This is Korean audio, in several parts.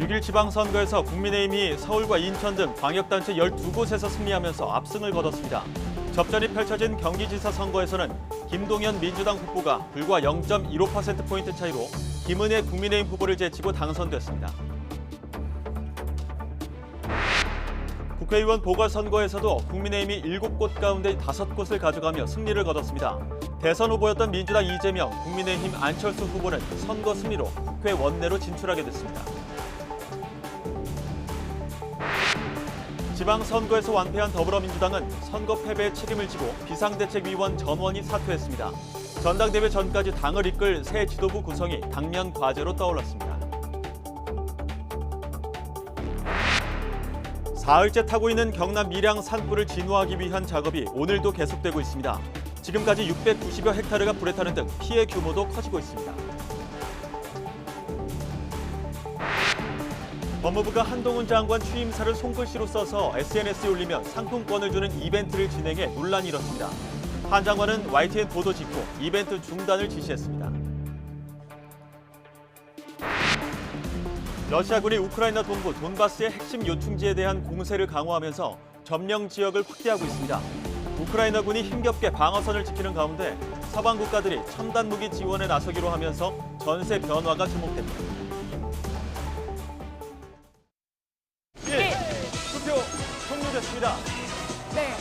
6일 지방선거에서 국민의힘이 서울과 인천 등 광역단체 12곳에서 승리하면서 압승을 거뒀습니다. 접전이 펼쳐진 경기지사 선거에서는 김동연 민주당 후보가 불과 0.15%포인트 차이로 김은혜 국민의힘 후보를 제치고 당선됐습니다. 국회의원 보궐선거에서도 국민의힘이 7곳 가운데 5곳을 가져가며 승리를 거뒀습니다. 대선 후보였던 민주당 이재명, 국민의힘 안철수 후보는 선거 승리로 국회 원내로 진출하게 됐습니다. 지방선거에서 완패한 더불어민주당은 선거 패배의 책임을 지고 비상대책위원 전원이 사퇴했습니다. 전당대회 전까지 당을 이끌 새 지도부 구성이 당면 과제로 떠올랐습니다. 사흘째 타고 있는 경남 밀양 산불을 진화하기 위한 작업이 오늘도 계속되고 있습니다. 지금까지 690여 헥타르가 불에 타는 등 피해 규모도 커지고 있습니다. 법무부가 한동훈 장관 취임사를 손글씨로 써서 SNS에 올리면 상품권을 주는 이벤트를 진행해 논란이 일었습니다. 한 장관은 YTN 보도 직후 이벤트 중단을 지시했습니다. 러시아군이 우크라이나 동부 돈바스의 핵심 요충지에 대한 공세를 강화하면서 점령 지역을 확대하고 있습니다. 우크라이나군이 힘겹게 방어선을 지키는 가운데 서방 국가들이 첨단 무기 지원에 나서기로 하면서 전세 변화가 주목됩니다. 투표 종료됐습니다. 네.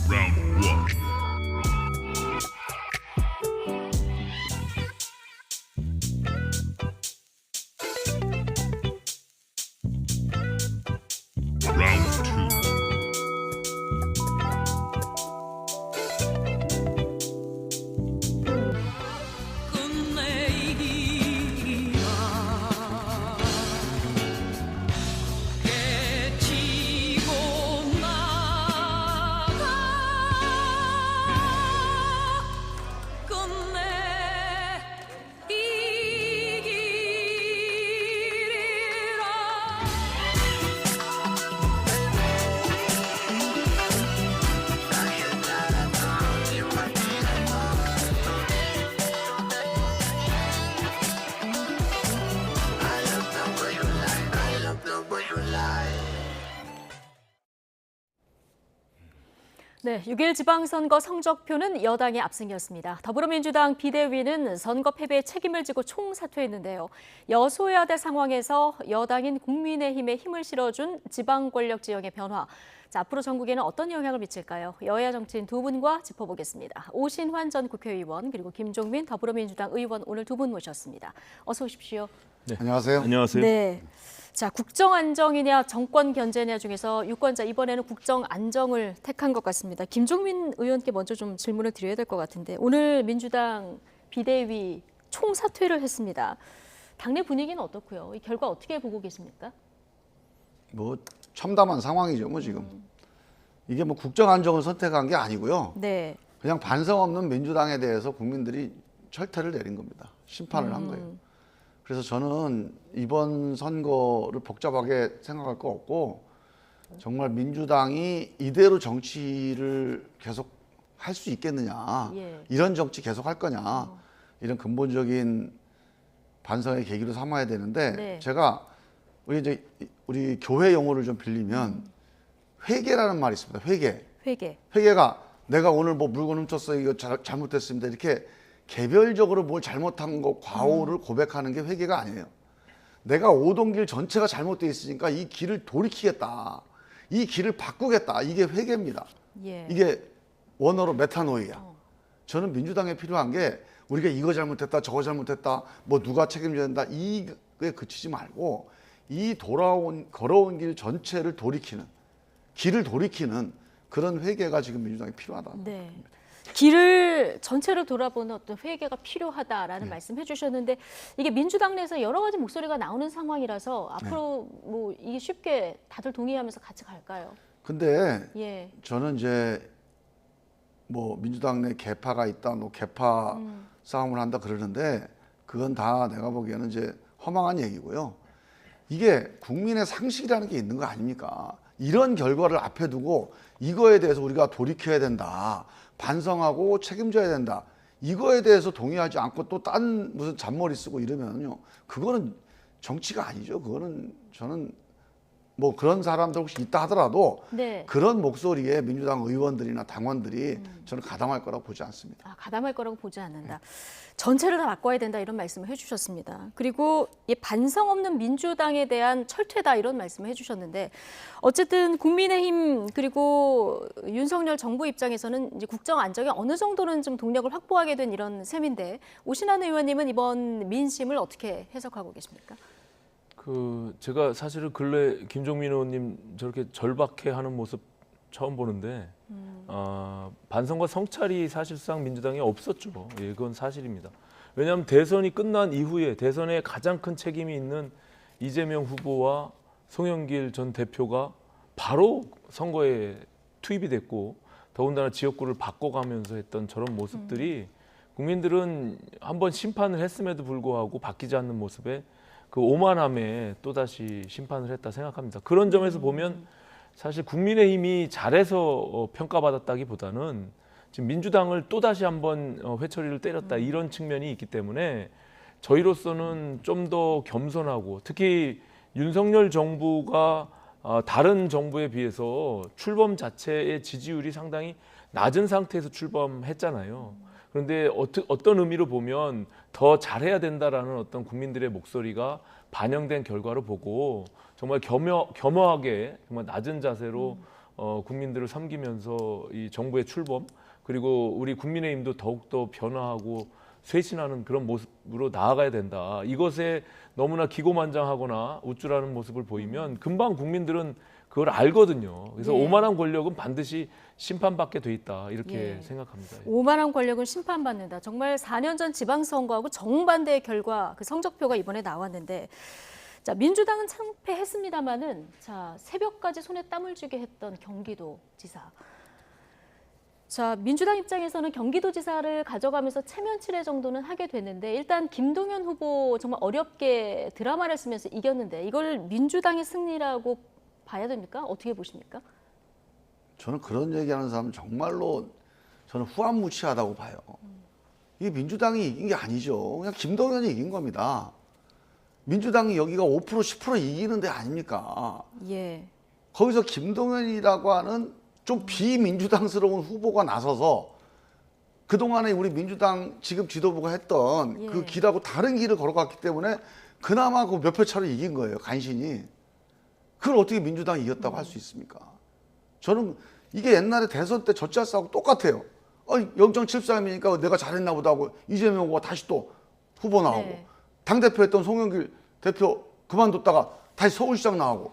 Round one. Round two. 네, 6일 지방선거 성적표는 여당의 압승이었습니다. 더불어민주당 비대위는 선거 패배의 책임을 지고 총사퇴했는데요. 여소야대 상황에서 여당인 국민의힘에 힘을 실어준 지방 권력 지형의 변화. 자, 앞으로 전국에는 어떤 영향을 미칠까요? 여야 정치인 두 분과 짚어보겠습니다. 오신환 전 국회의원 그리고 김종민 더불어민주당 의원 오늘 두 분 모셨습니다. 어서 오십시오. 네. 안녕하세요. 안녕하세요. 네. 자, 국정 안정이냐 정권 견제냐 중에서 유권자 이번에는 국정 안정을 택한 것 같습니다. 김종민 의원께 먼저 좀 질문을 드려야 될 것 같은데 오늘 민주당 비대위 총사퇴를 했습니다. 당내 분위기는 어떻고요? 이 결과 어떻게 보고 계십니까? 뭐 참담한 상황이죠, 뭐 지금. 이게 뭐 국정 안정을 선택한 게 아니고요. 네. 그냥 반성 없는 민주당에 대해서 국민들이 철퇴를 내린 겁니다. 심판을 한 거예요. 그래서 저는 이번 선거를 복잡하게 생각할 거 없고 정말 민주당이 이대로 정치를 계속 할 수 있겠느냐, 예. 이런 정치 계속 할 거냐, 이런 근본적인 반성의 계기로 삼아야 되는데 네. 제가 우리 교회 용어를 좀 빌리면 회개라는 말이 있습니다. 회개. 회개가 내가 오늘 뭐 물건 훔쳤어, 이거 잘못됐습니다, 이렇게 개별적으로 뭘 잘못한 거 과오를 고백하는 게 회개가 아니에요. 내가 오던 길 전체가 잘못되어 있으니까 이 길을 돌이키겠다, 이 길을 바꾸겠다, 이게 회개입니다. 예. 이게 원어로 메타노이야. 저는 민주당에 필요한 게 우리가 이거 잘못했다, 저거 잘못했다, 뭐 누가 책임져야 된다, 이거에 그치지 말고 이 걸어온 길 전체를 돌이키는, 길을 돌이키는 그런 회개가 지금 민주당에 필요하다. 네. 길을 전체로 돌아보는 어떤 회개가 필요하다라는 말씀 해주셨는데 이게 민주당 내에서 여러 가지 목소리가 나오는 상황이라서 앞으로 뭐 이게 쉽게 다들 동의하면서 같이 갈까요? 근데 예. 저는 이제 뭐 민주당 내 개파가 있다, 뭐 개파 싸움을 한다 그러는데 그건 다 내가 보기에는 이제 허망한 얘기고요. 이게 국민의 상식이라는 게 있는 거 아닙니까? 이런 결과를 앞에 두고 이거에 대해서 우리가 돌이켜야 된다. 반성하고 책임져야 된다. 이거에 대해서 동의하지 않고 또 딴 무슨 잔머리 쓰고 이러면요. 그거는 정치가 아니죠. 그거는 저는 뭐 그런 사람들 혹시 있다 하더라도 네. 그런 목소리에 민주당 의원들이나 당원들이 저는 가담할 거라고 보지 않습니다. 가담할 거라고 보지 않는다. 전체를 다 바꿔야 된다 이런 말씀을 해주셨습니다. 그리고 이 반성 없는 민주당에 대한 철퇴다 이런 말씀을 해주셨는데 어쨌든 국민의힘 그리고 윤석열 정부 입장에서는 이제 국정 안정에 어느 정도는 좀 동력을 확보하게 된 이런 셈인데 오신환 의원님은 이번 민심을 어떻게 해석하고 계십니까? 제가 사실은 근래 김종민 의원님 저렇게 절박해하는 모습 처음 보는데 반성과 성찰이 사실상 민주당에 없었죠. 예, 그건 사실입니다. 왜냐하면 대선이 끝난 이후에 대선에 가장 큰 책임이 있는 이재명 후보와 송영길 전 대표가 바로 선거에 투입이 됐고 더군다나 지역구를 바꿔가면서 했던 저런 모습들이 국민들은 한번 심판을 했음에도 불구하고 바뀌지 않는 모습에 그 오만함에 또다시 심판을 했다 생각합니다. 그런 점에서 보면 사실 국민의힘이 잘해서 평가받았다기보다는 지금 민주당을 또다시 한번 회초리를 때렸다 이런 측면이 있기 때문에 저희로서는 좀 더 겸손하고 특히 윤석열 정부가 다른 정부에 비해서 출범 자체의 지지율이 상당히 낮은 상태에서 출범했잖아요. 그런데 어떤 의미로 보면 더 잘해야 된다라는 어떤 국민들의 목소리가 반영된 결과로 보고 정말 겸허하게 정말 낮은 자세로 국민들을 섬기면서 이 정부의 출범 그리고 우리 국민의힘도 더욱더 변화하고 쇄신하는 그런 모습으로 나아가야 된다. 이것에 너무나 기고만장하거나 우쭐하는 모습을 보이면 금방 국민들은 그걸 알거든요. 그래서 예. 오만한 권력은 반드시 심판받게 돼 있다 이렇게 예. 생각합니다. 오만한 권력은 심판받는다. 정말 4년 전 지방선거하고 정반대의 결과 그 성적표가 이번에 나왔는데 자 민주당은 참패했습니다마는 자 새벽까지 손에 땀을 쥐게 했던 경기도지사. 자 민주당 입장에서는 경기도지사를 가져가면서 체면치레 정도는 하게 됐는데 일단 김동연 후보 정말 어렵게 드라마를 쓰면서 이겼는데 이걸 민주당의 승리라고 봐야 됩니까? 어떻게 보십니까? 저는 그런 얘기하는 사람은 정말로 저는 후한무치하다고 봐요. 이게 민주당이 이긴 게 아니죠. 그냥 김동연이 이긴 겁니다. 민주당이 여기가 5% 10% 이기는 데 아닙니까? 예. 거기서 김동연이라고 하는 좀 비민주당스러운 후보가 나서서 그동안에 우리 민주당 지금 지도부가 했던 예. 그 길하고 다른 길을 걸어갔기 때문에 그나마 그 몇 표 차로 이긴 거예요. 간신히. 그걸 어떻게 민주당이 이겼다고 할 수 있습니까? 저는 이게 옛날에 대선 때 젖잘싸고 똑같아요. 0.73이니까 내가 잘했나 보다 하고 이재명 후보가 다시 또 후보 나오고 네. 당대표 했던 송영길 대표 그만뒀다가 다시 서울시장 나오고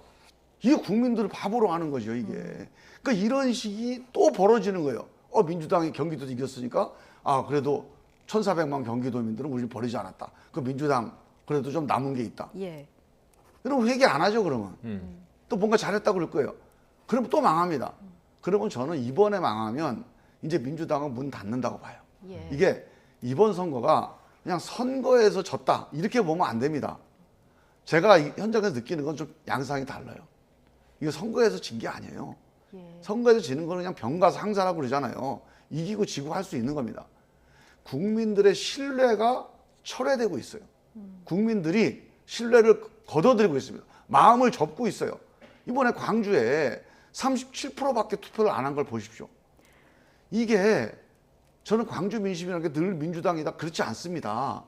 이게 국민들을 바보로 하는 거죠 이게. 그러니까 이런 식이 또 벌어지는 거예요. 민주당이 경기도도 이겼으니까 그래도 1,400만 경기도민들은 우리를 버리지 않았다. 그 민주당 그래도 좀 남은 게 있다. 예. 그러면 회개 안 하죠 그러면. 또 뭔가 잘했다고 그럴 거예요. 그러면 또 망합니다. 그러면 저는 이번에 망하면 이제 민주당은 문 닫는다고 봐요. 예. 이게 이번 선거가 그냥 선거에서 졌다 이렇게 보면 안 됩니다. 제가 현장에서 느끼는 건 좀 양상이 달라요. 이거 선거에서 진 게 아니에요. 예. 선거에서 지는 거는 그냥 병가상사라고 그러잖아요. 이기고 지고 할 수 있는 겁니다. 국민들의 신뢰가 철회되고 있어요. 국민들이 신뢰를 걷어들이고 있습니다. 마음을 접고 있어요. 이번에 광주에 37%밖에 투표를 안 한 걸 보십시오. 이게 저는 광주 민심이라는 게 늘 민주당이다 그렇지 않습니다.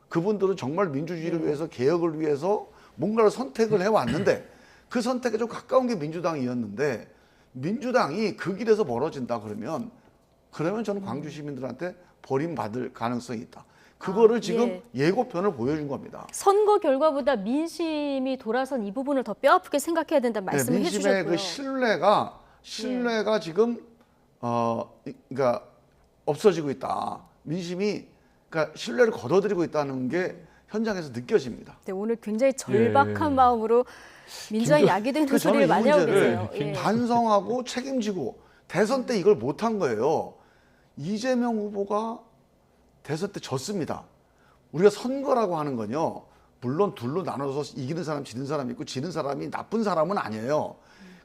그분들은 정말 민주주의를 위해서 개혁을 위해서 뭔가를 선택을 해왔는데 그 선택에 좀 가까운 게 민주당이었는데 민주당이 그 길에서 멀어진다 그러면 저는 광주 시민들한테 버림받을 가능성이 있다. 그거를 지금 예고편을 보여준 겁니다. 선거 결과보다 민심이 돌아선 이 부분을 더 뼈아프게 생각해야 된다는 말씀을 민심의 해주셨고요. 그 신뢰가 지금 그러니까 없어지고 있다. 민심이 그러니까 신뢰를 걷어들이고 있다는 게 현장에서 느껴집니다. 네, 오늘 굉장히 절박한 예. 마음으로 민주당이 약이 되는 저는 소리를 이 많이 하고 문제를 계세요. 예. 반성하고 책임지고 대선 때 이걸 못한 거예요. 이재명 후보가 대선 때 졌습니다. 우리가 선거라고 하는 건요. 물론 둘로 나눠서 이기는 사람, 지는 사람이 있고 지는 사람이 나쁜 사람은 아니에요.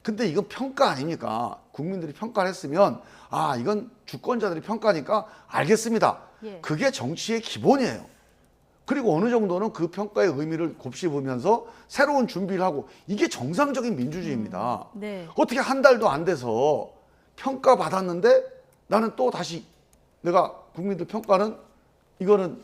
근데 이건 평가 아닙니까? 국민들이 평가를 했으면 아 이건 주권자들이 평가니까 알겠습니다. 예. 그게 정치의 기본이에요. 그리고 어느 정도는 그 평가의 의미를 곱씹으면서 새로운 준비를 하고 이게 정상적인 민주주의입니다. 네. 어떻게 한 달도 안 돼서 평가 받았는데 나는 또 다시 내가 국민들 평가는 이거는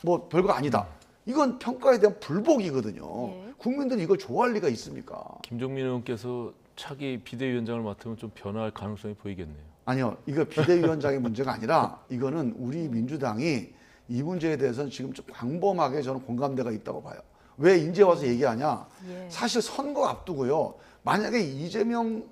뭐 별거 아니다. 이건 평가에 대한 불복이거든요. 예. 국민들이 이걸 좋아할 리가 있습니까? 김종민 의원께서 차기 비대위원장을 맡으면 좀 변화할 가능성이 보이겠네요. 아니요. 이거 비대위원장의 문제가 아니라 이거는 우리 민주당이 이 문제에 대해서는 지금 좀 광범하게 저는 공감대가 있다고 봐요. 왜 이제 와서 얘기하냐? 예. 사실 선거 앞두고요. 만약에 이재명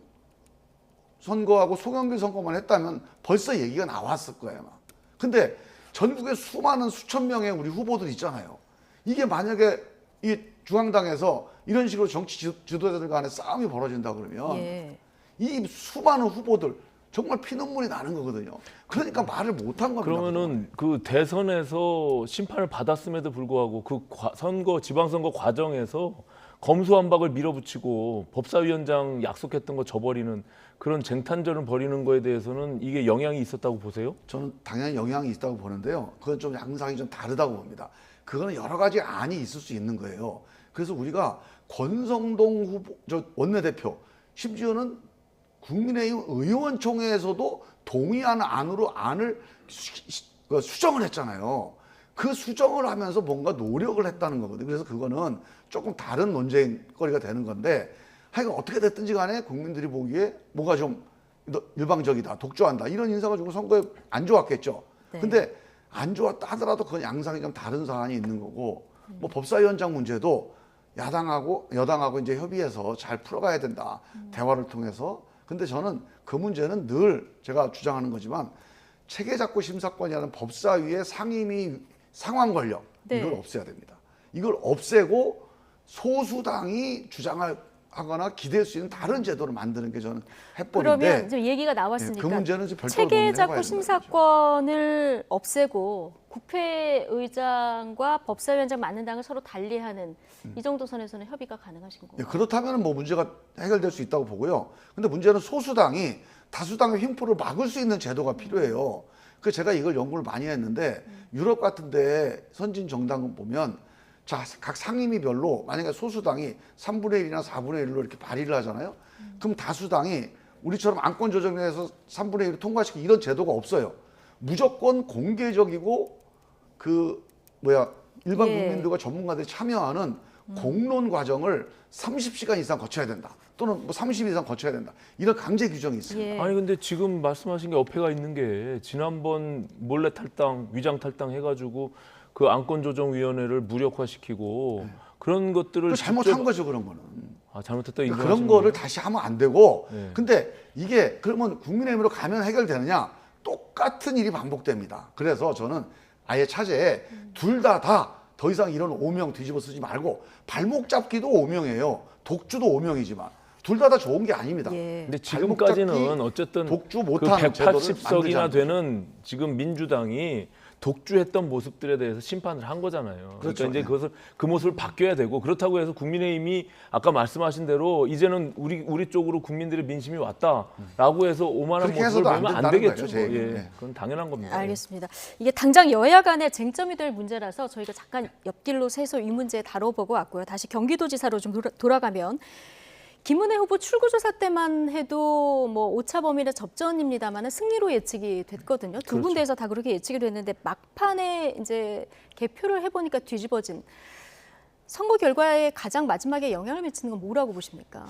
선거하고 송영길 선거만 했다면 벌써 얘기가 나왔을 거예요. 아마. 근데 전국에 수많은 수천 명의 우리 후보들 있잖아요. 이게 만약에 이 중앙당에서 이런 식으로 정치 지도자들 간에 싸움이 벌어진다 그러면 예. 이 수많은 후보들 정말 피눈물이 나는 거거든요. 그러니까 말을 못한 겁니다. 그러면은 그 대선에서 심판을 받았음에도 불구하고 그 선거 지방선거 과정에서 검수완박을 밀어붙이고 법사위원장 약속했던 거 저버리는 그런 쟁탈전을 벌이는 거에 대해서는 이게 영향이 있었다고 보세요? 저는 당연히 영향이 있다고 보는데요. 그건 좀 양상이 좀 다르다고 봅니다. 그거는 여러 가지 안이 있을 수 있는 거예요. 그래서 우리가 권성동 후보, 저 원내대표, 심지어는 국민의힘 의원총회에서도 동의하는 안으로 안을 수정을 했잖아요. 그 수정을 하면서 뭔가 노력을 했다는 거거든요. 그래서 그거는 조금 다른 논쟁거리가 되는 건데 하여간 어떻게 됐든지 간에 국민들이 보기에 뭐가 좀 일방적이다, 독주한다 이런 인상을 주고 선거에 안 좋았겠죠. 네. 근데 안 좋았다 하더라도 그건 양상이 좀 다른 사안이 있는 거고 뭐 법사위원장 문제도 야당하고 여당하고 이제 협의해서 잘 풀어가야 된다. 대화를 통해서. 근데 저는 그 문제는 늘 제가 주장하는 거지만 체계작구 심사권이라는 법사위의 상임위 상황 권력 네. 이걸 없애야 됩니다. 이걸 없애고 소수당이 주장을 하거나 기댈 수 있는 다른 제도를 만드는 게 저는 해법인데 그러면 지금 얘기가 나왔으니까 그 문제는 이제 별도로 체계작구 논의해봐야 심사권을 없애고 국회의장과 법사위원장 맡는 당을 서로 달리하는 이 정도 선에서는 협의가 가능하신 건가요? 그렇다면 뭐 문제가 해결될 수 있다고 보고요. 근데 문제는 소수당이 다수당의 횡포를 막을 수 있는 제도가 필요해요. 그래서 제가 이걸 연구를 많이 했는데 유럽 같은데 선진 정당 보면 자, 각 상임위별로 만약에 소수당이 3분의 1이나 4분의 1로 이렇게 발의를 하잖아요. 그럼 다수당이 우리처럼 안건 조정에서 3분의 1을 통과시키는 이런 제도가 없어요. 무조건 공개적이고 일반 예. 국민들과 전문가들이 참여하는 공론 과정을 30시간 이상 거쳐야 된다. 또는 뭐 30일 이상 거쳐야 된다. 이런 강제 규정이 있습니다. 예. 아니 근데 지금 말씀하신 게 어폐가 있는 게 지난번 몰래 탈당, 위장 탈당 해가지고 그 안건조정위원회를 무력화시키고 그런 것들을 그 잘못한 직접- 거죠, 그런 거는. 잘못했다 그러니까 인정하시는 그런 거를 거예요? 다시 하면 안 되고 네. 근데 이게 그러면 국민의힘으로 가면 해결되느냐 똑같은 일이 반복됩니다. 그래서 저는 아예 차제에 둘 다 더 이상 이런 오명 뒤집어 쓰지 말고 발목 잡기도 오명이에요. 독주도 오명이지만 둘 다 좋은 게 아닙니다. 예. 근데 발목 지금까지는 잡기, 어쨌든 독주 그 못하는 제도를 180석이나 만들자는 되는 지금 민주당이 독주했던 모습들에 대해서 심판을 한 거잖아요. 그렇죠. 그러니까 이제 그 모습을 바뀌어야 되고 그렇다고 해서 국민의힘이 아까 말씀하신 대로 이제는 우리 쪽으로 국민들의 민심이 왔다라고 해서 오만한 그렇게 모습을 해서도 안 보이면 안 된다는 되겠죠. 거예요, 제 얘기는. 예, 네. 그건 당연한 겁니다. 알겠습니다. 이게 당장 여야 간의 쟁점이 될 문제라서 저희가 잠깐 옆길로 새서 이 문제 다뤄보고 왔고요. 다시 경기도지사로 좀 돌아가면 김은혜 후보 출구조사 때만 해도 뭐 오차범위나 접전입니다만 승리로 예측이 됐거든요. 두 그렇죠. 군데에서 다 그렇게 예측이 됐는데 막판에 이제 개표를 해보니까 뒤집어진 선거 결과에 가장 마지막에 영향을 미치는 건 뭐라고 보십니까?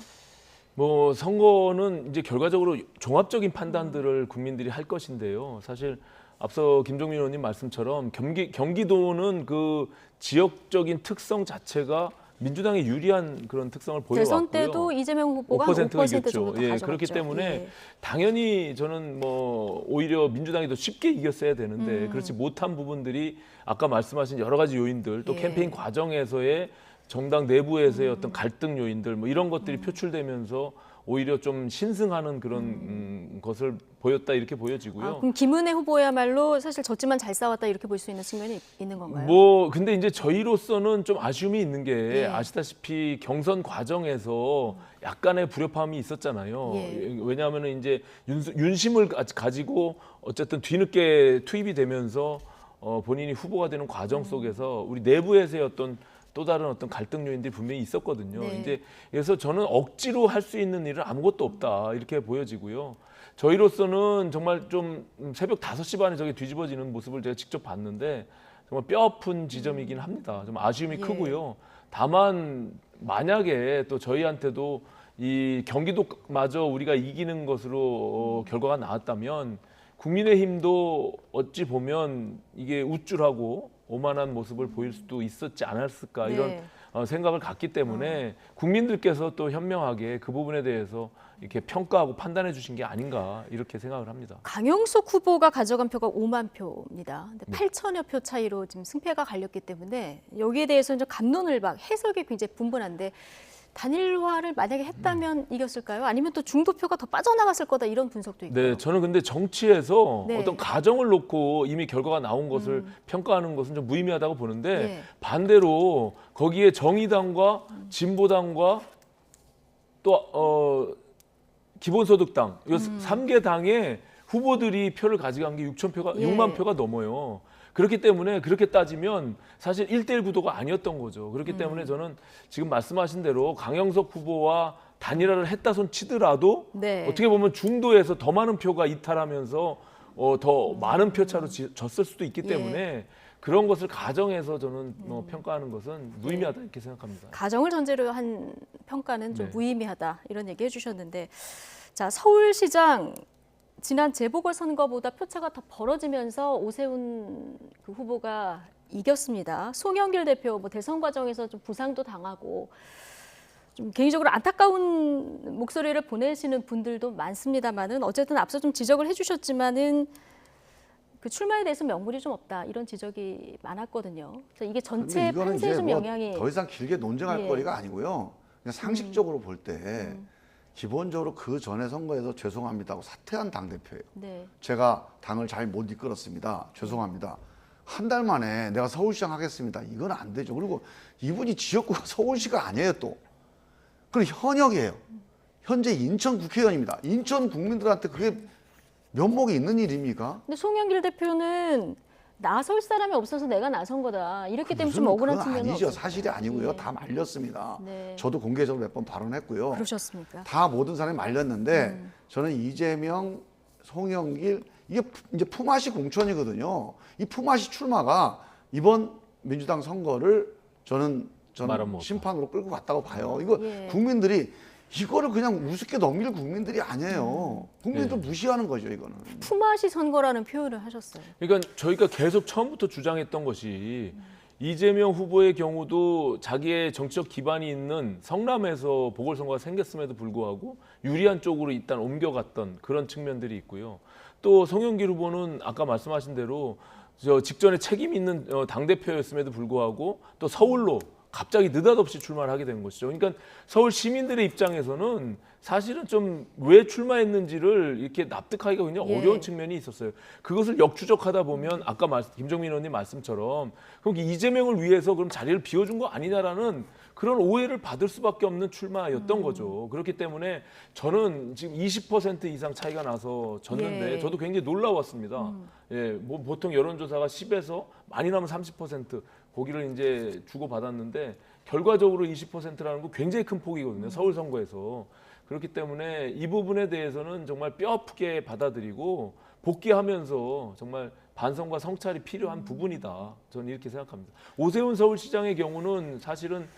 뭐 선거는 이제 결과적으로 종합적인 판단들을 국민들이 할 것인데요. 사실 앞서 김종민 의원님 말씀처럼 경기도는 그 지역적인 특성 자체가 민주당이 유리한 그런 특성을 보여왔고요. 대선 때도 이재명 후보가 5%가 5% 이겼죠. 정도 더 예, 가져갔죠. 그렇기 때문에 예. 당연히 저는 뭐 오히려 민주당이 더 쉽게 이겼어야 되는데 그렇지 못한 부분들이 아까 말씀하신 여러 가지 요인들 또 예. 캠페인 과정에서의 정당 내부에서의 어떤 갈등 요인들 뭐 이런 것들이 표출되면서 오히려 좀 신승하는 그런 것을 보였다 이렇게 보여지고요. 그럼 김은혜 후보야말로 사실 졌지만 잘 싸웠다 이렇게 볼 수 있는 측면이 있는 건가요? 근데 이제 저희로서는 좀 아쉬움이 있는 게 예. 아시다시피 경선 과정에서 약간의 불협화음이 있었잖아요. 예. 왜냐하면 이제 윤심을 가지고 어쨌든 뒤늦게 투입이 되면서 본인이 후보가 되는 과정 속에서 우리 내부에서의 어떤 또 다른 어떤 갈등 요인들이 분명히 있었거든요. 네. 이제 그래서 저는 억지로 할 수 있는 일은 아무것도 없다 이렇게 보여지고요. 저희로서는 정말 좀 새벽 5시 반에 저게 뒤집어지는 모습을 제가 직접 봤는데 정말 뼈아픈 지점이긴 합니다. 좀 아쉬움이 예. 크고요. 다만 만약에 또 저희한테도 이 경기도마저 우리가 이기는 것으로 결과가 나왔다면 국민의힘도 어찌 보면 이게 우쭐하고 오만한 모습을 보일 수도 있었지 않았을까 네. 이런 생각을 갖기 때문에 국민들께서 또 현명하게 그 부분에 대해서 이렇게 평가하고 판단해 주신 게 아닌가 이렇게 생각을 합니다. 강영석 후보가 가져간 표가 5만 표입니다. 근데 네. 8천여 표 차이로 지금 승패가 갈렸기 때문에 여기에 대해서는 좀 갑론을박 해석이 굉장히 분분한데 단일화를 만약에 했다면 이겼을까요? 아니면 또 중도표가 더 빠져나갔을 거다 이런 분석도 있고요. 네, 저는 근데 정치에서 네. 어떤 가정을 놓고 이미 결과가 나온 것을 평가하는 것은 좀 무의미하다고 보는데 예. 반대로 거기에 정의당과 진보당과 또 기본소득당 이 3개 당의 후보들이 표를 가져간 게 6만 표가 넘어요. 그렇기 때문에 그렇게 따지면 사실 1대1 구도가 아니었던 거죠. 그렇기 때문에 저는 지금 말씀하신 대로 강영석 후보와 단일화를 했다 손 치더라도 네. 어떻게 보면 중도에서 더 많은 표가 이탈하면서 더 많은 표차로 졌을 수도 있기 때문에 그런 것을 가정해서 저는 평가하는 것은 무의미하다 이렇게 생각합니다. 가정을 전제로 한 평가는 좀 네. 무의미하다 이런 얘기 해주셨는데 자 서울시장 지난 재보궐선거보다 표차가 더 벌어지면서 오세훈 그 후보가 이겼습니다. 송영길 대표 뭐 대선 과정에서 좀 부상도 당하고 좀 개인적으로 안타까운 목소리를 보내시는 분들도 많습니다만은 어쨌든 앞서 좀 지적을 해주셨지만은 그 출마에 대해서 명분이 좀 없다 이런 지적이 많았거든요. 그래서 이게 전체 이거는 판세에 이제 좀 뭐 영향이 더 이상 길게 논쟁할 예. 거리가 아니고요. 그냥 상식적으로 볼 때 기본적으로 그 전에 선거에서 죄송합니다고 사퇴한 당 대표예요. 네. 제가 당을 잘 못 이끌었습니다. 죄송합니다. 한 달 만에 내가 서울시장 하겠습니다. 이건 안 되죠. 그리고 이분이 지역구가 서울시가 아니에요 또. 그리고 현역이에요. 현재 인천 국회의원입니다. 인천 국민들한테 그게 면목이 있는 일입니까? 근데 송영길 대표는 나설 사람이 없어서 내가 나선 거다. 이렇기 때문에 좀 무슨 억울한 그건 측면이 아니죠. 없을까요? 사실이 아니고요. 네. 다 말렸습니다. 네. 저도 공개적으로 몇 번 발언했고요. 그러셨습니까? 다 모든 사람이 말렸는데 저는 이재명, 송영길 이게 이제 품앗이 공천이거든요. 이 품앗이 출마가 이번 민주당 선거를 저는 말아먹었다. 심판으로 끌고 갔다고 봐요. 이거 예. 국민들이 이거를 그냥 우습게 넘길 국민들이 아니에요. 국민들 네. 무시하는 거죠, 이거는. 품앗이 선거라는 표현을 하셨어요. 그러니까 저희가 계속 처음부터 주장했던 것이 이재명 후보의 경우도 자기의 정치적 기반이 있는 성남에서 보궐선거가 생겼음에도 불구하고 유리한 쪽으로 일단 옮겨갔던 그런 측면들이 있고요. 또 송영길 후보는 아까 말씀하신 대로 저 직전에 책임 있는 당대표였음에도 불구하고 또 서울로 갑자기 느닷없이 출마를 하게 된 것이죠. 그러니까 서울 시민들의 입장에서는 사실은 좀 왜 출마했는지를 이렇게 납득하기가 굉장히 예. 어려운 측면이 있었어요. 그것을 역추적하다 보면 아까 김종민 의원님 말씀처럼 그럼 이재명을 위해서 그럼 자리를 비워준 거 아니냐라는 그런 오해를 받을 수밖에 없는 출마였던 거죠. 그렇기 때문에 저는 지금 20% 이상 차이가 나서 졌는데 예. 저도 굉장히 놀라웠습니다. 예, 뭐 보통 여론조사가 10에서 많이 나면 30% 거기를 이제 주고 받았는데 결과적으로 20%라는 거 굉장히 큰 폭이거든요. 서울 선거에서. 그렇기 때문에 이 부분에 대해서는 정말 뼈아프게 받아들이고 복귀하면서 정말 반성과 성찰이 필요한 부분이다. 저는 이렇게 생각합니다. 오세훈 서울시장의 경우는 사실은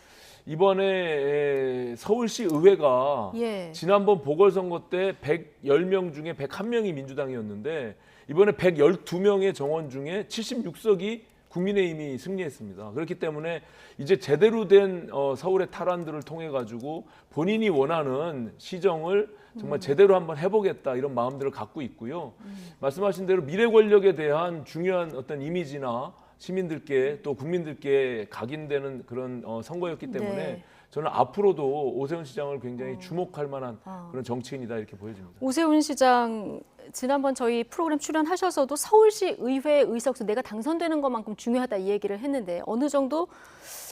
이번에 서울시 의회가 예. 지난번 보궐선거 때 110명 중에 101명이 민주당이었는데 이번에 112명의 정원 중에 76석이 국민의힘이 승리했습니다. 그렇기 때문에 이제 제대로 된 서울의 탈환들을 통해 가지고 본인이 원하는 시정을 정말 제대로 한번 해보겠다 이런 마음들을 갖고 있고요. 말씀하신 대로 미래 권력에 대한 중요한 어떤 이미지나 시민들께 또 국민들께 각인되는 그런 선거였기 때문에 네. 저는 앞으로도 오세훈 시장을 굉장히 주목할 만한 그런 정치인이다 이렇게 보여집니다. 오세훈 시장 지난번 저희 프로그램 출연하셔서도 서울시 의회 의석수 내가 당선되는 것만큼 중요하다 이 얘기를 했는데 어느 정도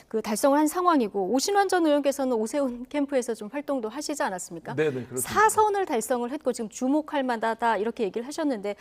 그 달성을 한 상황이고 오신환 전 의원께서는 오세훈 캠프에서 좀 활동도 하시지 않았습니까? 네, 그렇습니다. 4선을 달성을 했고 지금 주목할 만하다 이렇게 얘기를 하셨는데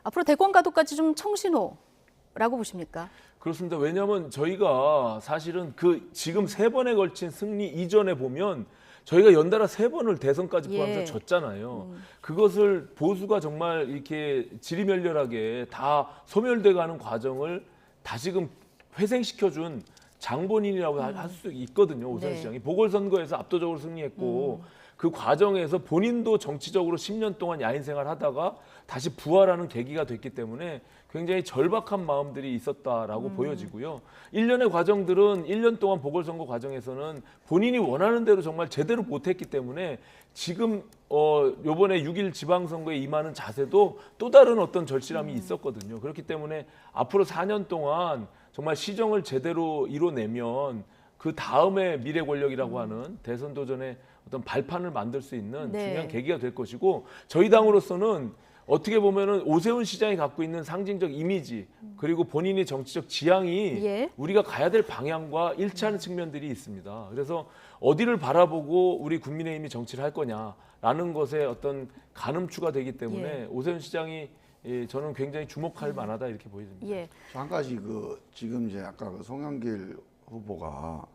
앞으로 대권 가도까지 좀 청신호라고 보십니까? 그렇습니다. 왜냐하면 저희가 사실은 그 지금 3번에 걸친 승리 이전에 보면 저희가 연달아 3번을 대선까지 포함해서 예. 졌잖아요. 그것을 보수가 정말 이렇게 지리멸렬하게 다 소멸돼가는 과정을 다시금 회생시켜준 장본인이라고 할 수 있거든요. 오세훈 네. 시장이 보궐선거에서 압도적으로 승리했고 그 과정에서 본인도 정치적으로 10년 동안 야인 생활하다가 다시 부활하는 계기가 됐기 때문에 굉장히 절박한 마음들이 있었다라고 보여지고요. 1년의 과정들은 1년 동안 보궐선거 과정에서는 본인이 원하는 대로 정말 제대로 못했기 때문에 지금 요번에 6.1 지방선거에 임하는 자세도 또 다른 어떤 절실함이 있었거든요. 그렇기 때문에 앞으로 4년 동안 정말 시정을 제대로 이뤄내면 그 다음에 미래 권력이라고 하는 대선 도전의 어떤 발판을 만들 수 있는 네. 중요한 계기가 될 것이고 저희 당으로서는 어떻게 보면은 오세훈 시장이 갖고 있는 상징적 이미지 그리고 본인의 정치적 지향이 예. 우리가 가야 될 방향과 일치하는 측면들이 있습니다. 그래서 어디를 바라보고 우리 국민의힘이 정치를 할 거냐라는 것에 어떤 가늠추가 되기 때문에 예. 오세훈 시장이 저는 굉장히 주목할 만하다 이렇게 보여집니다. 예. 저 한 가지 지금 이제 아까 송영길 후보가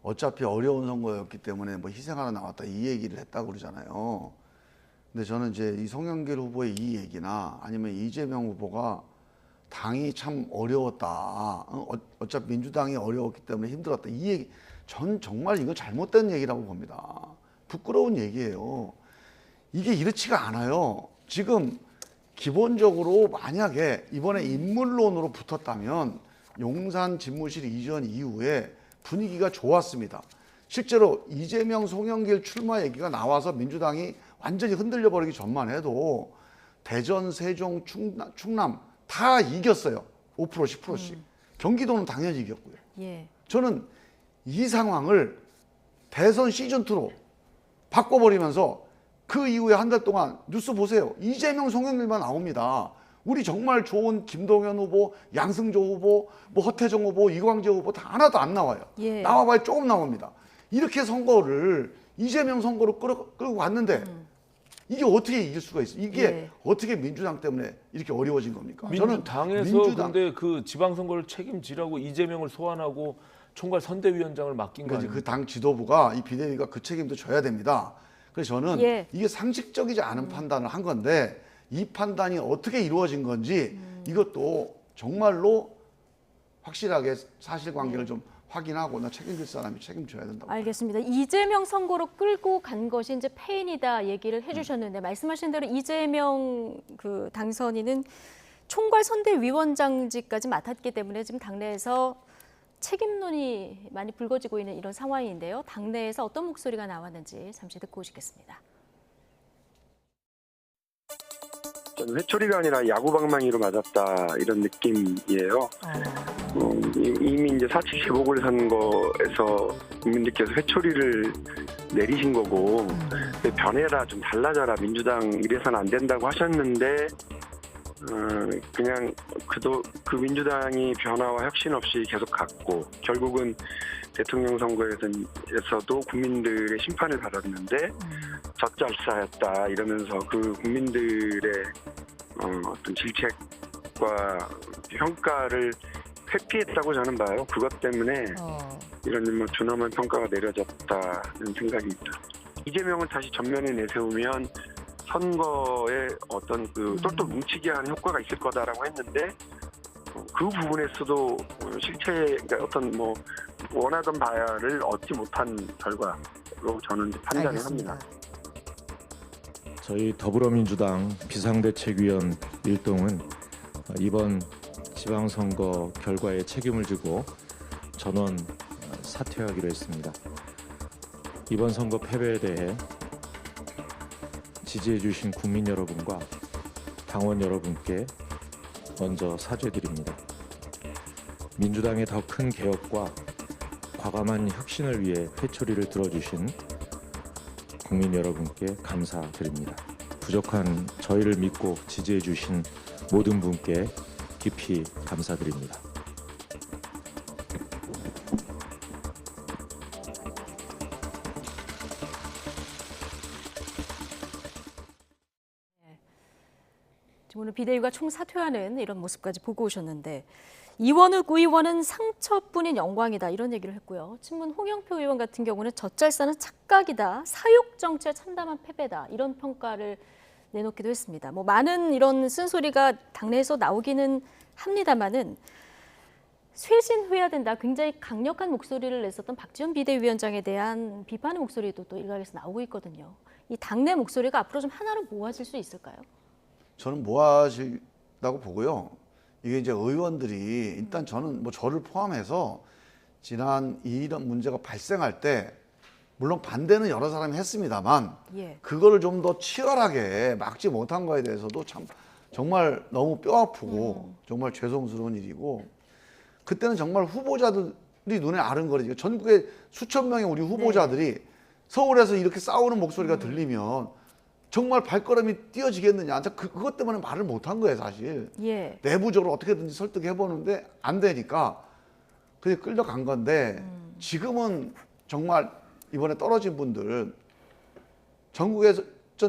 어차피 어려운 선거였기 때문에 뭐 희생하러 나왔다 이 얘기를 했다고 그러잖아요. 근데 저는 이제 이 송영길 후보의 이 얘기나 아니면 이재명 후보가 당이 참 어려웠다. 어차피 민주당이 어려웠기 때문에 힘들었다. 이 얘기 전 정말 이거 잘못된 얘기라고 봅니다. 부끄러운 얘기예요. 이게 이렇지가 않아요. 지금 기본적으로 만약에 이번에 인물론으로 붙었다면 용산 집무실 이전 이후에 분위기가 좋았습니다. 실제로 이재명, 송영길 출마 얘기가 나와서 민주당이 완전히 흔들려 버리기 전만 해도 대전, 세종, 충남 다 이겼어요. 5%, 10%씩. 경기도는 당연히 이겼고요. 예. 저는 이 상황을 대선 시즌2로 바꿔버리면서 그 이후에 한 달 동안 뉴스 보세요. 이재명, 송영길만 나옵니다. 우리 정말 좋은 김동연 후보, 양승조 후보, 뭐 허태정 후보, 이광재 후보 다 하나도 안 나와요. 예. 나와봐야 조금 나옵니다. 이렇게 선거를 이재명 선거로 끌고 갔는데 이게 어떻게 이길 수가 있어요? 이게 예. 어떻게 민주당 때문에 이렇게 어려워진 겁니까? 민주당에서 근데 그 지방선거를 책임지라고 이재명을 소환하고 총괄 선대위원장을 맡긴 거 아닙니까? 그 당 지도부가 이 비대위가 그 책임도 져야 됩니다. 그래서 저는 예. 이게 상식적이지 않은 판단을 한 건데 이 판단이 어떻게 이루어진 건지 이것도 정말로 확실하게 사실관계를 좀 확인하고 나 책임질 사람이 책임져야 된다고. 알겠습니다. 이재명 선거로 끌고 간 것이 이제 패인이다 얘기를 해주셨는데 말씀하신 대로 이재명 그 당선인은 총괄 선대위원장직까지 맡았기 때문에 지금 당내에서 책임론이 많이 불거지고 있는 이런 상황인데요. 당내에서 어떤 목소리가 나왔는지 잠시 듣고 오시겠습니다. 저는 회초리가 아니라 야구방망이로 맞았다 이런 느낌이에요. 이미 이제 4.7 재보궐선거에서 국민들께서 회초리를 내리신 거고 변해라 좀 달라져라 민주당 이래서는 안 된다고 하셨는데 그냥 그 민주당이 변화와 혁신 없이 계속 갔고 결국은 대통령 선거에서도 국민들의 심판을 받았는데 젖잘싸였다 이러면서 그 국민들의 어떤 질책과 평가를 회피했다고 저는 봐요. 그것 때문에 이런 뭐 준엄한 평가가 내려졌다는 생각입니다. 이재명을 다시 전면에 내세우면 선거에 어떤 그 똘똘 뭉치게 하는 효과가 있을 거다라고 했는데 그 부분에서도 그러니까 어떤 뭐 원하던 바를 얻지 못한 결과로 저는 판단을 합니다. 저희 더불어민주당 비상대책위원 일동은 이번 지방선거 결과에 책임을 지고 전원 사퇴하기로 했습니다. 이번 선거 패배에 대해 지지해 주신 국민 여러분과 당원 여러분께 먼저 사죄드립니다. 민주당의 더 큰 개혁과 과감한 혁신을 위해 회초리를 들어주신 국민 여러분께 감사드립니다. 부족한 저희를 믿고 지지해 주신 모든 분께 깊이 감사드립니다. 지금 오늘 비대위가 총사퇴하는 이런 모습까지 보고 오셨는데 이원욱 의원은 상처뿐인 영광이다 이런 얘기를 했고요. 친문 홍영표 의원 같은 경우는 젖잘싸는 착각이다, 사육 정치에 참담한 패배다 이런 평가를 내놓기도 했습니다. 뭐 많은 이런 쓴소리가 당내에서 나오기는 합니다만은 쇄신해야 된다. 굉장히 강력한 목소리를 냈었던 박지원 비대위원장에 대한 비판의 목소리도 또 일각에서 나오고 있거든요. 이 당내 목소리가 앞으로 좀 하나로 모아질 수 있을까요? 저는 모아진다고 보고요. 이게 이제 의원들이 일단 저는 뭐 저를 포함해서 지난 이런 문제가 발생할 때 물론 반대는 여러 사람이 했습니다만 그거를 좀 더 치열하게 막지 못한 거에 대해서도 참 정말 너무 뼈아프고 정말 죄송스러운 일이고 그때는 정말 후보자들이 눈에 아른거리죠. 전국에 수천 명의 우리 후보자들이 서울에서 이렇게 싸우는 목소리가 들리면 정말 발걸음이 띄어지겠느냐. 그것 때문에 말을 못한 거예요, 사실. 내부적으로 어떻게든지 설득해보는데 안 되니까 그게 끌려간 건데 지금은 정말 이번에 떨어진 분들 전국에서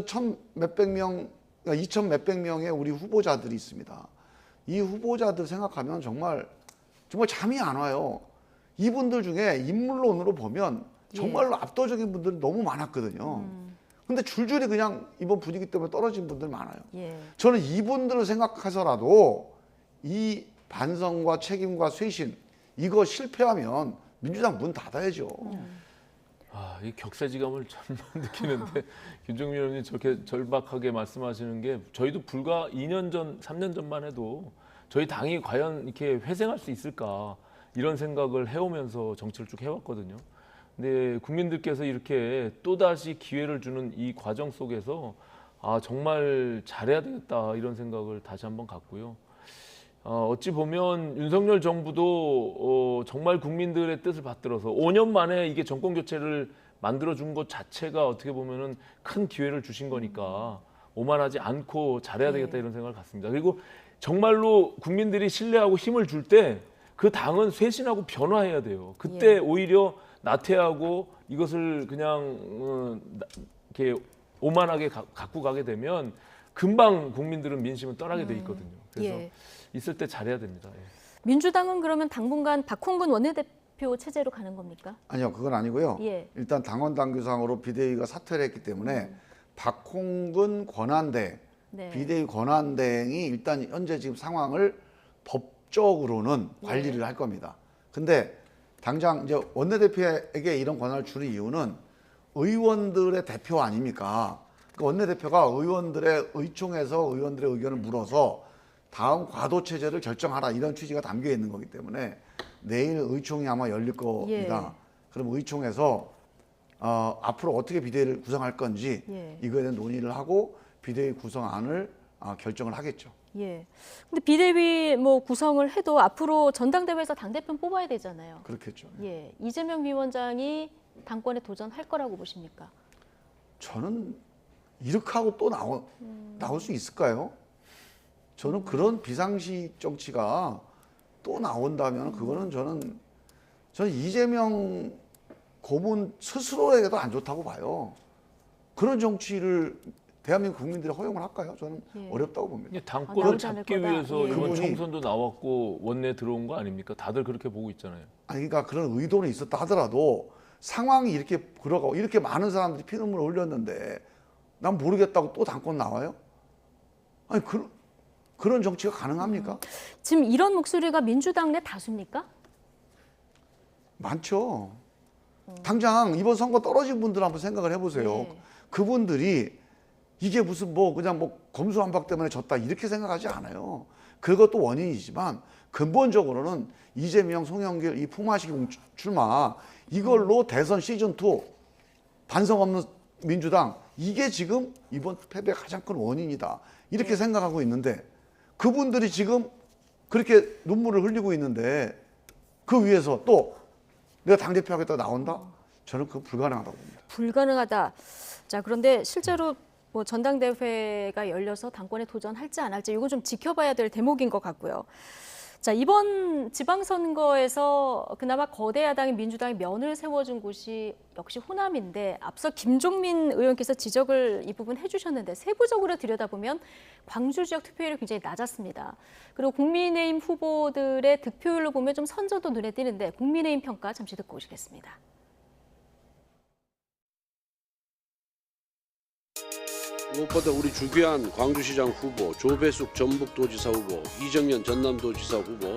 천 몇백 명, 2천 몇백 명의 우리 후보자들이 있습니다. 이 후보자들 생각하면 정말 잠이 안 와요. 이분들 중에 인물론으로 보면 정말로 압도적인 분들이 너무 많았거든요. 근데 줄줄이 그냥 이번 분위기 때문에 떨어진 분들 많아요. 저는 이분들을 생각해서라도 이 반성과 책임과 쇄신 이거 실패하면 민주당 문 닫아야죠. 이 격세지감을 참 느끼는데 김종민 의원님 저렇게 절박하게 말씀하시는 게 저희도 불과 2년 전, 3년 전만 해도 저희 당이 과연 이렇게 회생할 수 있을까 이런 생각을 해오면서 정치를 쭉 해왔거든요. 근데 국민들께서 이렇게 또다시 기회를 주는 이 과정 속에서 정말 잘해야 되겠다 이런 생각을 다시 한번 갖고요. 어찌 보면 윤석열 정부도 정말 국민들의 뜻을 받들어서 5년 만에 이게 정권 교체를 만들어준 것 자체가 어떻게 보면은 큰 기회를 주신 거니까 오만하지 않고 잘해야 되겠다 이런 생각을 갖습니다. 그리고 정말로 국민들이 신뢰하고 힘을 줄 때 그 당은 쇄신하고 변화해야 돼요. 그때 오히려 나태하고 이것을 그냥 이렇게 오만하게 갖고 가게 되면 금방 국민들은 민심은 떠나게 돼 있거든요. 그래서 있을 때 잘해야 됩니다. 민주당은 그러면 당분간 박홍근 원내대표 체제로 가는 겁니까? 아니요, 그건 아니고요. 일단 당원 당규상으로 비대위가 사퇴를 했기 때문에 박홍근 권한대 비대위 권한대행이 일단 현재 지금 상황을 법적으로는 관리를 할 겁니다. 근데 당장 이제 원내대표에게 이런 권한을 주는 이유는 의원들의 대표 아닙니까? 그 원내대표가 의원들의 의총에서 의원들의 의견을 물어서 다음 과도 체제를 결정하라 이런 취지가 담겨 있는 거기 때문에 내일 의총이 아마 열릴 겁니다. 그럼 의총에서 앞으로 어떻게 비대위를 구성할 건지 이거에 대한 논의를 하고 비대위 구성안을 결정을 하겠죠. 근데 비대위 뭐 구성을 해도 앞으로 전당대회에서 당대표 뽑아야 되잖아요. 그렇겠죠. 이재명 위원장이 당권에 도전할 거라고 보십니까? 저는 이렇게 하고 또 나올 수 있을까요? 저는 그런 비상식 정치가 또 나온다면 그거는 저는 이재명 고문 스스로에게도 안 좋다고 봐요. 그런 정치를 대한민국 국민들이 허용을 할까요? 저는 어렵다고 봅니다. 당권을 잡기 위해서 이번 총선도 나왔고 원내 들어온 거 아닙니까? 다들 그렇게 보고 있잖아요. 아니 그러니까 그런 의도는 있었다 하더라도 상황이 이렇게 걸어가고 이렇게 많은 사람들이 피눈물을 흘렸는데 난 모르겠다고 또 당권 나와요? 아니 그런 정치가 가능합니까? 지금 이런 목소리가 민주당 내 다수입니까? 많죠. 당장 이번 선거 떨어진 분들 한번 생각을 해보세요. 그분들이 이게 무슨 그냥 검수완박 때문에 졌다 이렇게 생각하지 않아요. 그것도 원인이지만 근본적으로는 이재명, 송영길 이 품앗이 출마 이걸로 대선 시즌2 반성 없는 민주당 이게 지금 이번 패배의 가장 큰 원인이다 이렇게 생각하고 있는데 그분들이 지금 그렇게 눈물을 흘리고 있는데 그 위에서 또 내가 당대표 하겠다 나온다? 저는 그거 불가능하다고 봅니다. 불가능하다. 자, 그런데 실제로 뭐 전당대회가 열려서 당권에 도전할지 안 할지 이건 좀 지켜봐야 될 대목인 것 같고요. 자, 이번 지방선거에서 그나마 거대 야당인 민주당이 면을 세워준 곳이 역시 호남인데 앞서 김종민 의원께서 지적을 이 부분 해주셨는데 세부적으로 들여다보면 광주 지역 투표율이 굉장히 낮았습니다. 그리고 국민의힘 후보들의 득표율로 보면 좀 선전도 눈에 띄는데 국민의힘 평가 잠시 듣고 오시겠습니다. 무엇보다 우리 주교한 광주시장 후보, 조배숙 전북도지사 후보, 이정현 전남도지사 후보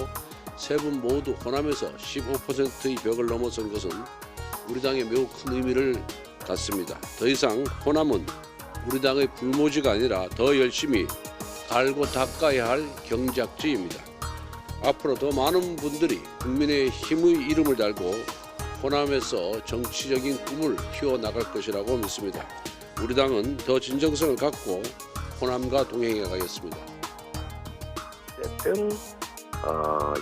세 분 모두 호남에서 15%의 벽을 넘어선 것은 우리 당에 매우 큰 의미를 갖습니다. 더 이상 호남은 우리 당의 불모지가 아니라 더 열심히 갈고 닦아야 할 경작지입니다. 앞으로 더 많은 분들이 국민의 힘의 이름을 달고 호남에서 정치적인 꿈을 키워나갈 것이라고 믿습니다. 우리 당은 더 진정성을 갖고 호남과 동행해 가겠습니다. 어쨌든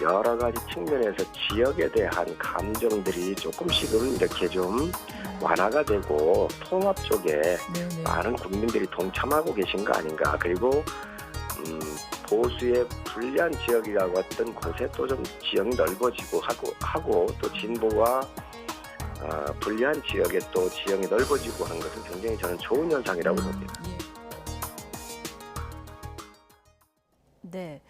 여러 가지 측면에서 지역에 대한 감정들이 조금씩은 이렇게 좀 완화가 되고 통합 쪽에 많은 국민들이 동참하고 계신 거 아닌가. 그리고 보수의 불리한 지역이라고 했던 곳에 또 좀 지형이 넓어지고 하고 또 진보와 불리한 지역에 또 지형이 넓어지고 하는 것은 굉장히 저는 좋은 현상이라고 봅니다. 네.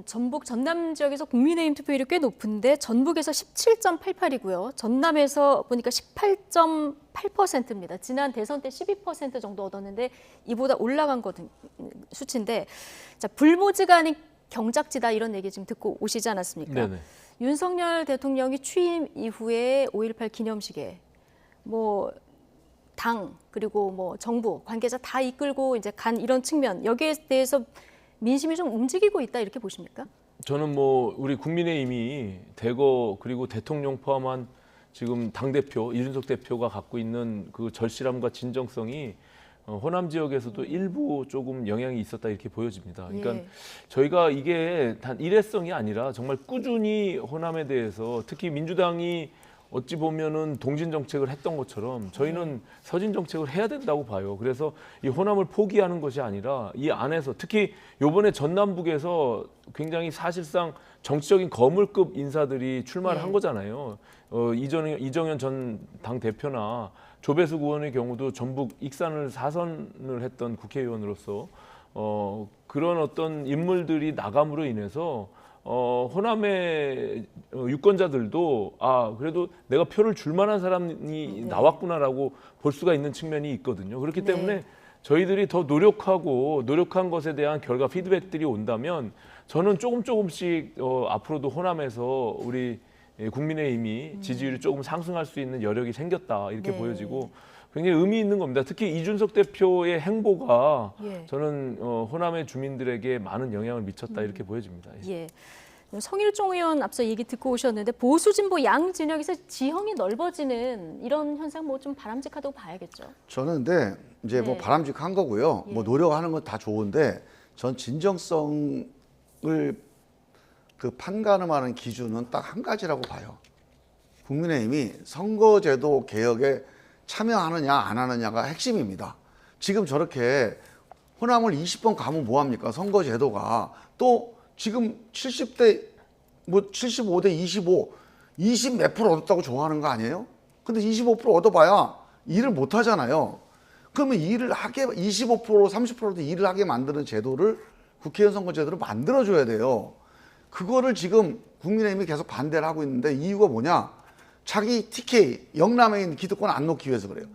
전북 전남 지역에서 국민의힘 투표율이 꽤 높은데 전북에서 17.88이고요. 전남에서 보니까 18.8%입니다. 지난 대선 때 12% 정도 얻었는데 이보다 올라간 수치인데 자, 불모지가 아닌 경작지다 이런 얘기 지금 듣고 오시지 않았습니까? 네네. 윤석열 대통령이 취임 이후에 5.18 기념식에 뭐 당 그리고 뭐 정부 관계자 다 이끌고 이제 간 이런 측면 여기에 대해서 민심이 좀 움직이고 있다 이렇게 보십니까? 저는 뭐 우리 국민의힘이 대거 그리고 대통령 포함한 지금 당대표 이준석 대표가 갖고 있는 그 절실함과 진정성이 호남 지역에서도 일부 조금 영향이 있었다 이렇게 보여집니다. 그러니까 예. 저희가 이게 단 일회성이 아니라 정말 꾸준히 호남에 대해서 특히 민주당이 어찌 보면은 동진 정책을 했던 것처럼 저희는 서진 정책을 해야 된다고 봐요. 그래서 이 호남을 포기하는 것이 아니라 이 안에서 특히 이번에 전남북에서 굉장히 사실상 정치적인 거물급 인사들이 출마를 한 거잖아요. 이정현 전 당 대표나 조배숙 의원의 경우도 전북 익산을 4선을 했던 국회의원으로서 그런 어떤 인물들이 나감으로 인해서 호남의 유권자들도 그래도 내가 표를 줄 만한 사람이 나왔구나라고 볼 수가 있는 측면이 있거든요. 그렇기 때문에 저희들이 더 노력한 것에 대한 결과 피드백들이 온다면 저는 조금씩 앞으로도 호남에서 우리 국민의힘이 지지율이 조금 상승할 수 있는 여력이 생겼다 이렇게 보여지고 굉장히 의미 있는 겁니다. 특히 이준석 대표의 행보가 저는 호남의 주민들에게 많은 영향을 미쳤다 이렇게 보여집니다. 예. 성일종 의원 앞서 얘기 듣고 오셨는데 보수 진보 양 진영에서 지형이 넓어지는 이런 현상 뭐 좀 바람직하다고 봐야겠죠. 저는 근데 이제 뭐 바람직한 거고요. 뭐 노력하는 건 다 좋은데 전 진정성을 그 판가름하는 기준은 딱 한 가지라고 봐요. 국민의힘이 선거제도 개혁에 참여하느냐 안 하느냐가 핵심입니다. 지금 저렇게 호남을 20번 가면 뭐합니까? 선거제도가 또 지금 70대 뭐 75대 25, 20 몇 프로 얻었다고 좋아하는 거 아니에요? 근데 25% 얻어봐야 일을 못 하잖아요. 그러면 일을 하게 25% 30%도 일을 하게 만드는 제도를 국회의원 선거제도를 만들어줘야 돼요. 그거를 지금 국민의힘이 계속 반대를 하고 있는데 이유가 뭐냐? 자기 TK 영남에 있는 기득권 안 놓기 위해서 그래요.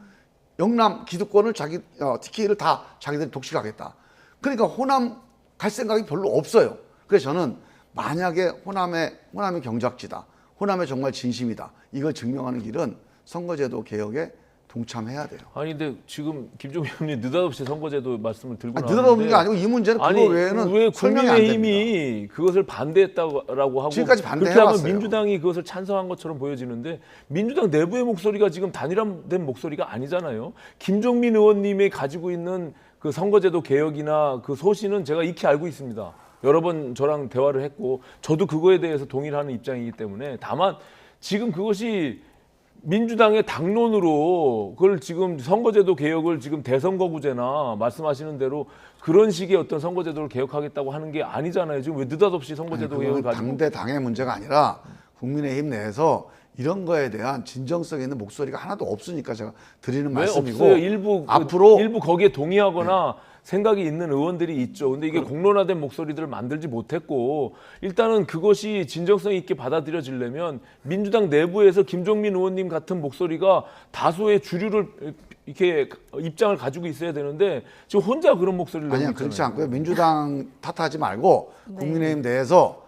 영남 기득권을 자기 TK를 다 자기들이 독식하겠다. 그러니까 호남 갈 생각이 별로 없어요. 그래서 저는 만약에 호남이 경작지다, 호남에 정말 진심이다, 이걸 증명하는 길은 선거제도 개혁에 동참해야 돼요. 아니 근데 지금 김종민 의원님 느닷없이 선거제도 말씀을 들고 나왔는데 느닷없는 게 아니고 이 문제는 그거 외에는 왜 설명이 안 됩니다. 국민의힘이 그것을 반대했다고 하고 지금까지 그렇게 하면 반대해왔어요. 민주당이 그것을 찬성한 것처럼 보여지는데 민주당 내부의 목소리가 지금 단일화된 목소리가 아니잖아요. 김종민 의원님이 가지고 있는 그 선거제도 개혁이나 그 소신은 제가 익히 알고 있습니다. 여러 번 저랑 대화를 했고 저도 그거에 대해서 동의를 하는 입장이기 때문에 다만 지금 그것이 민주당의 당론으로 그걸 지금 선거제도 개혁을 지금 대선거구제나 말씀하시는 대로 그런 식의 어떤 선거제도를 개혁하겠다고 하는 게 아니잖아요. 지금 왜 느닷없이 선거제도 개혁을 가지고 당대 당의 문제가 아니라 국민의힘 내에서 이런 거에 대한 진정성 있는 목소리가 하나도 없으니까 제가 드리는 왜 말씀이고 없어요? 일부 앞으로 일부 거기에 동의하거나 생각이 있는 의원들이 있죠. 근데 이게 공론화된 목소리들을 만들지 못했고 일단은 그것이 진정성 있게 받아들여지려면 민주당 내부에서 김종민 의원님 같은 목소리가 다수의 주류를 이렇게 입장을 가지고 있어야 되는데 지금 혼자 그런 목소리를 내고 아니요, 있잖아요. 그렇지 않고요. 민주당 탓하지 말고 국민의힘 내에서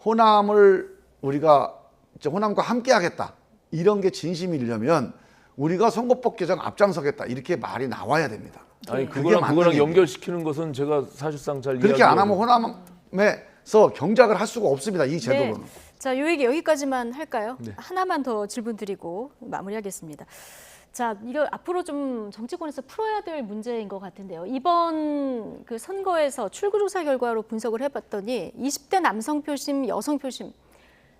호남을 우리가 이제 호남과 함께하겠다 이런 게 진심이려면 우리가 선거법 개정 앞장서겠다 이렇게 말이 나와야 됩니다. 아니 그게 그거랑 맞는 그거랑 얘기예요. 연결시키는 것은 제가 사실상 잘 그렇게 안 이해하기 하면 호남에서 경작을 할 수가 없습니다. 이 제도로는. 네. 자, 요 얘기 여기까지만 할까요? 네. 하나만 더 질문 드리고 마무리하겠습니다. 자, 이거 앞으로 좀 정치권에서 풀어야 될 문제인 것 같은데요. 이번 그 선거에서 출구조사 결과로 분석을 해봤더니 20대 남성 표심, 여성 표심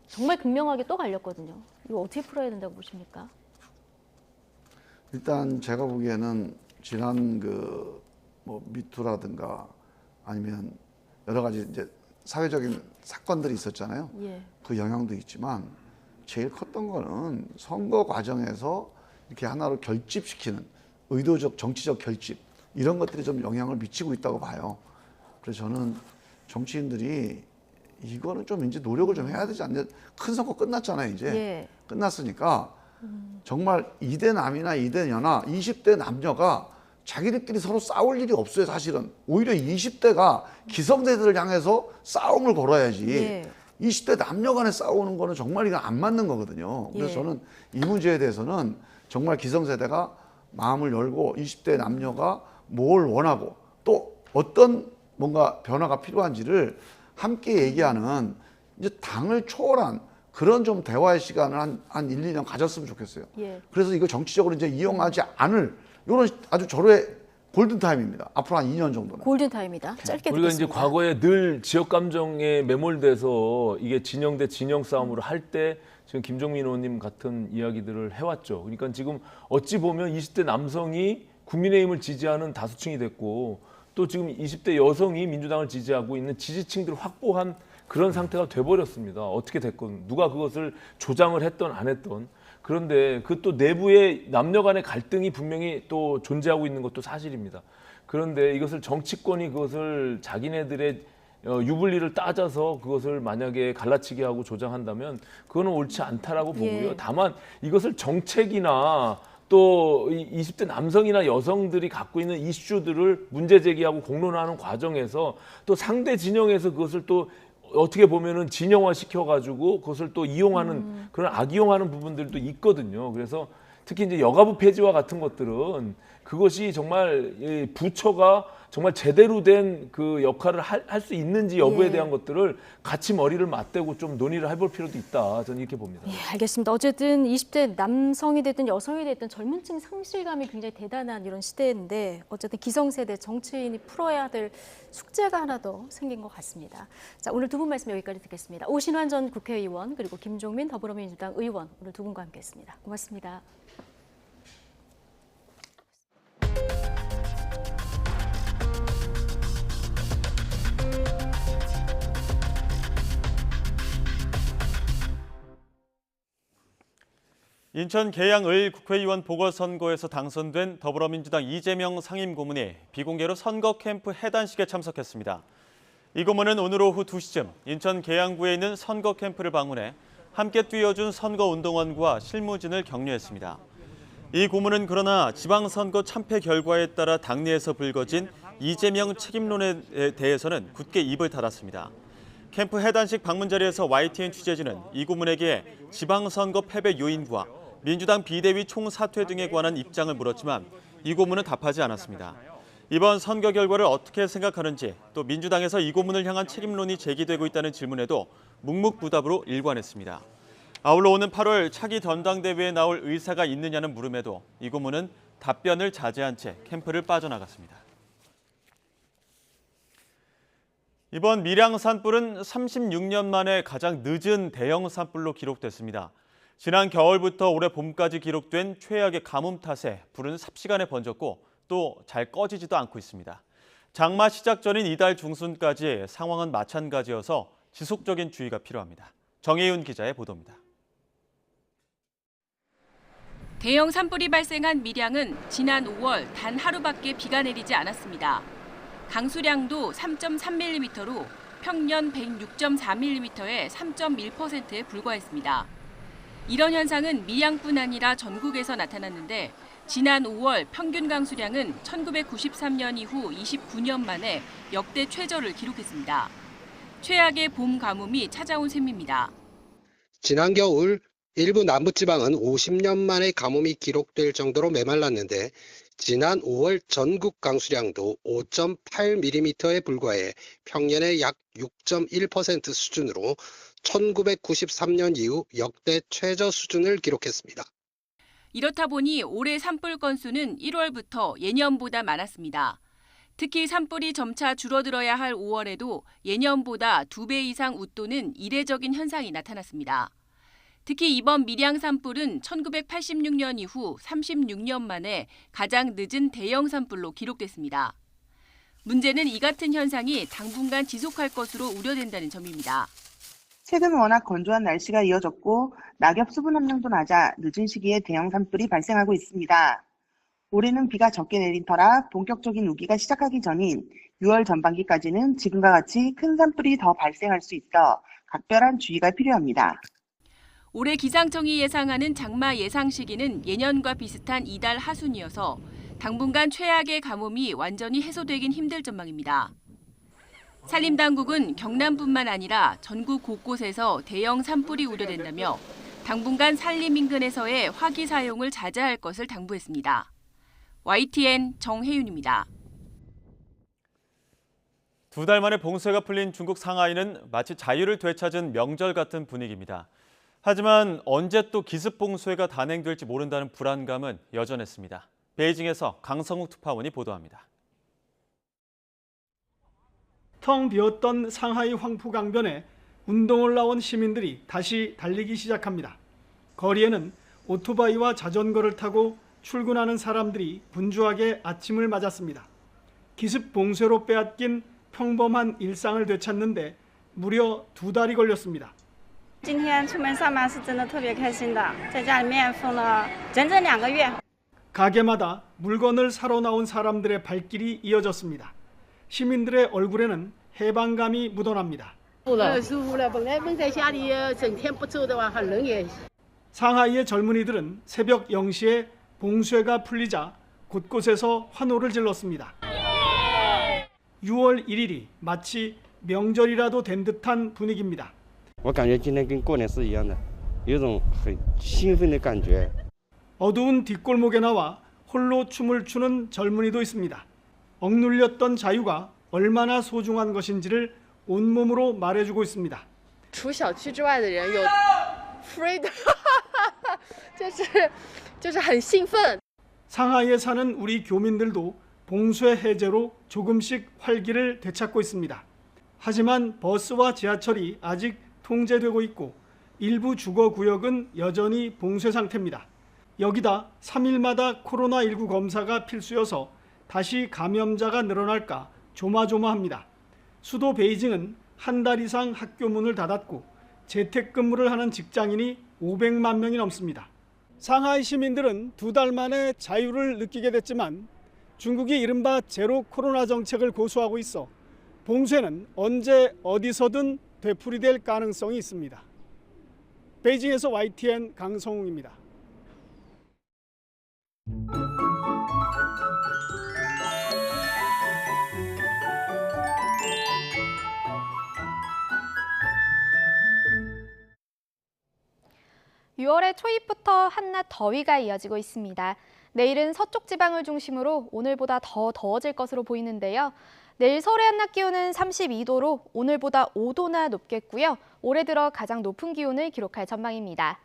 정말 극명하게 또 갈렸거든요. 이거 어떻게 풀어야 된다고 보십니까? 일단 제가 보기에는 지난 그 뭐 미투라든가 아니면 여러 가지 이제 사회적인 사건들이 있었잖아요. 예. 그 영향도 있지만 제일 컸던 거는 선거 과정에서 이렇게 하나로 결집시키는 의도적 정치적 결집 이런 것들이 좀 영향을 미치고 있다고 봐요. 그래서 저는 정치인들이 이거는 좀 이제 노력을 좀 해야 되지 않냐. 큰 선거 끝났잖아요, 이제. 예. 끝났으니까 정말 2대 남이나 2대 여나 20대 남녀가 자기들끼리 서로 싸울 일이 없어요, 사실은. 오히려 20대가 기성세대를 향해서 싸움을 걸어야지. 예. 20대 남녀 간에 싸우는 거는 정말 이거 안 맞는 거거든요. 그래서 예. 저는 이 문제에 대해서는 정말 기성세대가 마음을 열고 20대 남녀가 뭘 원하고 또 어떤 뭔가 변화가 필요한지를 함께 얘기하는 이제 당을 초월한 그런 좀 대화의 시간을 한 1, 2년 가졌으면 좋겠어요. 예. 그래서 이거 정치적으로 이제 이용하지 않을 이런 아주 절호의 골든타임입니다. 앞으로 한 2년 정도는. 골든타임이다. 짧게 우리가 듣겠습니다. 이제 과거에 늘 지역 감정에 매몰돼서 이게 진영 대 진영 싸움으로 할 때 지금 김종민 의원님 같은 이야기들을 해왔죠. 그러니까 지금 어찌 보면 20대 남성이 국민의힘을 지지하는 다수층이 됐고 또 지금 20대 여성이 민주당을 지지하고 있는 지지층들을 확보한 그런 상태가 돼버렸습니다. 어떻게 됐건 누가 그것을 조장을 했던 안 했던. 그런데 그 또 내부의 남녀 간의 갈등이 분명히 또 존재하고 있는 것도 사실입니다. 그런데 이것을 정치권이 그것을 자기네들의 유불리를 따져서 그것을 만약에 갈라치게 하고 조장한다면 그거는 옳지 않다라고 보고요. 예. 다만 이것을 정책이나 또 20대 남성이나 여성들이 갖고 있는 이슈들을 문제 제기하고 공론화하는 과정에서 또 상대 진영에서 그것을 또 어떻게 보면은 진영화 시켜가지고 그것을 또 이용하는 그런 악이용하는 부분들도 있거든요. 그래서 특히 이제 여가부 폐지와 같은 것들은 그것이 정말 이 부처가 정말 제대로 된 그 역할을 할 수 있는지 여부에 예. 대한 것들을 같이 머리를 맞대고 좀 논의를 해볼 필요도 있다. 저는 이렇게 봅니다. 예, 알겠습니다. 어쨌든 20대 남성이 됐든 여성이 됐든 젊은 층 상실감이 굉장히 대단한 이런 시대인데 어쨌든 기성세대 정치인이 풀어야 될 숙제가 하나 더 생긴 것 같습니다. 자, 오늘 두 분 말씀 여기까지 듣겠습니다. 오신환 전 국회의원 그리고 김종민 더불어민주당 의원 오늘 두 분과 함께했습니다. 고맙습니다. 인천 계양을 국회의원 보궐선거에서 당선된 더불어민주당 이재명 상임고문이 비공개로 선거 캠프 해단식에 참석했습니다. 이 고문은 오늘 오후 2시쯤 인천 계양구에 있는 선거 캠프를 방문해 함께 뛰어준 선거운동원과 실무진을 격려했습니다. 이 고문은 그러나 지방선거 참패 결과에 따라 당내에서 불거진 이재명 책임론에 대해서는 굳게 입을 닫았습니다. 캠프 해단식 방문 자리에서 YTN 취재진은 이 고문에게 지방선거 패배 요인과 민주당 비대위 총사퇴 등에 관한 입장을 물었지만 이 고문은 답하지 않았습니다. 이번 선거 결과를 어떻게 생각하는지 또 민주당에서 이 고문을 향한 책임론이 제기되고 있다는 질문에도 묵묵부답으로 일관했습니다. 아울러 오는 8월 차기 전당대회에 나올 의사가 있느냐는 물음에도 이 고문은 답변을 자제한 채 캠프를 빠져나갔습니다. 이번 밀양 산불은 36년 만에 가장 늦은 대형 산불로 기록됐습니다. 지난 겨울부터 올해 봄까지 기록된 최악의 가뭄 탓에 불은 삽시간에 번졌고 또 잘 꺼지지도 않고 있습니다. 장마 시작 전인 이달 중순까지 상황은 마찬가지여서 지속적인 주의가 필요합니다. 정혜윤 기자의 보도입니다. 대형 산불이 발생한 밀양은 지난 5월 단 하루밖에 비가 내리지 않았습니다. 강수량도 3.3mm로 평년 106.4mm의 3.1%에 불과했습니다. 이런 현상은 밀양뿐 아니라 전국에서 나타났는데 지난 5월 평균 강수량은 1993년 이후 29년 만에 역대 최저를 기록했습니다. 최악의 봄 가뭄이 찾아온 셈입니다. 지난 겨울 일부 남부지방은 50년 만에 가뭄이 기록될 정도로 메말랐는데 지난 5월 전국 강수량도 5.8mm에 불과해 평년의 약 6.1% 수준으로 1993년 이후 역대 최저 수준을 기록했습니다. 이렇다 보니 올해 산불 건수는 1월부터 예년보다 많았습니다. 특히 산불이 점차 줄어들어야 할 5월에도 예년보다 2배 이상 웃도는 이례적인 현상이 나타났습니다. 특히 이번 밀양 산불은 1986년 이후 36년 만에 가장 늦은 대형 산불로 기록됐습니다. 문제는 이 같은 현상이 당분간 지속할 것으로 우려된다는 점입니다. 최근 워낙 건조한 날씨가 이어졌고 낙엽 수분 함량도 낮아 늦은 시기에 대형 산불이 발생하고 있습니다. 올해는 비가 적게 내린 터라 본격적인 우기가 시작하기 전인 6월 전반기까지는 지금과 같이 큰 산불이 더 발생할 수 있어 각별한 주의가 필요합니다. 올해 기상청이 예상하는 장마 예상 시기는 예년과 비슷한 이달 하순이어서 당분간 최악의 가뭄이 완전히 해소되긴 힘들 전망입니다. 산림당국은 경남뿐만 아니라 전국 곳곳에서 대형 산불이 우려된다며 당분간 산림 인근에서의 화기 사용을 자제할 것을 당부했습니다. YTN 정혜윤입니다. 2달 만에 봉쇄가 풀린 중국 상하이는 마치 자유를 되찾은 명절 같은 분위기입니다. 하지만 언제 또 기습 봉쇄가 단행될지 모른다는 불안감은 여전했습니다. 베이징에서 강성욱 특파원이 보도합니다. 텅 비었던 상하이 황푸강변에 운동을 나온 시민들이 다시 달리기 시작합니다. 거리에는 오토바이와 자전거를 타고 출근하는 사람들이 분주하게 아침을 맞았습니다. 기습 봉쇄로 빼앗긴 평범한 일상을 되찾는데 무려 2달이 걸렸습니다. 今天出门上班是真的特别开心的，在家里面封了整整2个月。 가게마다 물건을 사러 나온 사람들의 발길이 이어졌습니다. 시민들의 얼굴에는 해방감이 묻어납니다. 상하이의 젊은이들은 새벽 0시에 봉쇄가 풀리자 곳곳에서 환호를 질렀습니다. 6월 1일이 마치 명절이라도 된 듯한 분위기입니다. 我感觉今天跟过年是一样的，有种很兴奋的感觉。 어두운 뒷골목에 나와 홀로 춤을 추는 젊은이도 있습니다. 억눌렸던 자유가 얼마나 소중한 것인지를 온몸으로 말해주고 있습니다. 除小区之外的人有 freedom， 就是很兴奋。 상하이에 사는 우리 교민들도 봉쇄 해제로 조금씩 활기를 되찾고 있습니다. 하지만 버스와 지하철이 아직 통제되고 있고 일부 주거 구역은 여전히 봉쇄 상태입니다. 여기다 3일마다 코로나19 검사가 필수여서 다시 감염자가 늘어날까 조마조마합니다. 수도 베이징은 한 달 이상 학교 문을 닫았고 재택근무를 하는 직장인이 500만 명이 넘습니다. 상하이 시민들은 2달 만에 자유를 느끼게 됐지만 중국이 이른바 제로 코로나 정책을 고수하고 있어 봉쇄는 언제 어디서든 되풀이될 가능성이 있습니다. 베이징에서 YTN 강성웅입니다. (6월의) 초입부터 한낮 더위가 이어지고 있습니다. 내일은 서쪽 지방을 중심으로 오늘보다 더 더워질 것으로 보이는데요. 내일 서울의 한낮 기온은 32도로 오늘보다 5도나 높겠고요. 올해 들어 가장 높은 기온을 기록할 전망입니다.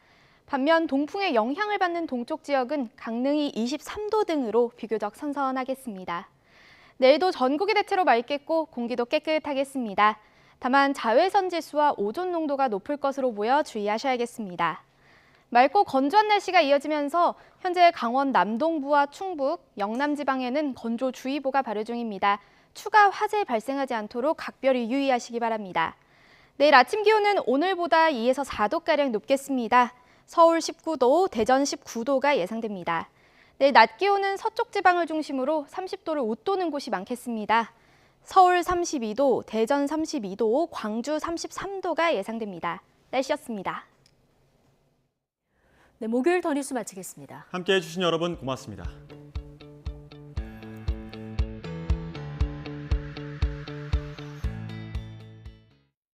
반면 동풍의 영향을 받는 동쪽 지역은 강릉이 23도 등으로 비교적 선선하겠습니다. 내일도 전국이 대체로 맑겠고 공기도 깨끗하겠습니다. 다만 자외선 지수와 오존 농도가 높을 것으로 보여 주의하셔야겠습니다. 맑고 건조한 날씨가 이어지면서 현재 강원 남동부와 충북, 영남 지방에는 건조주의보가 발효 중입니다. 추가 화재 발생하지 않도록 각별히 유의하시기 바랍니다. 내일 아침 기온은 오늘보다 2에서 4도가량 높겠습니다. 서울 19도, 대전 19도가 예상됩니다. 내일 낮 기온은 서쪽 지방을 중심으로 30도를 웃도는 곳이 많겠습니다. 서울 32도, 대전 32도, 광주 33도가 예상됩니다. 날씨였습니다. 네, 목요일 더 뉴스 마치겠습니다. 함께해 주신 여러분 고맙습니다.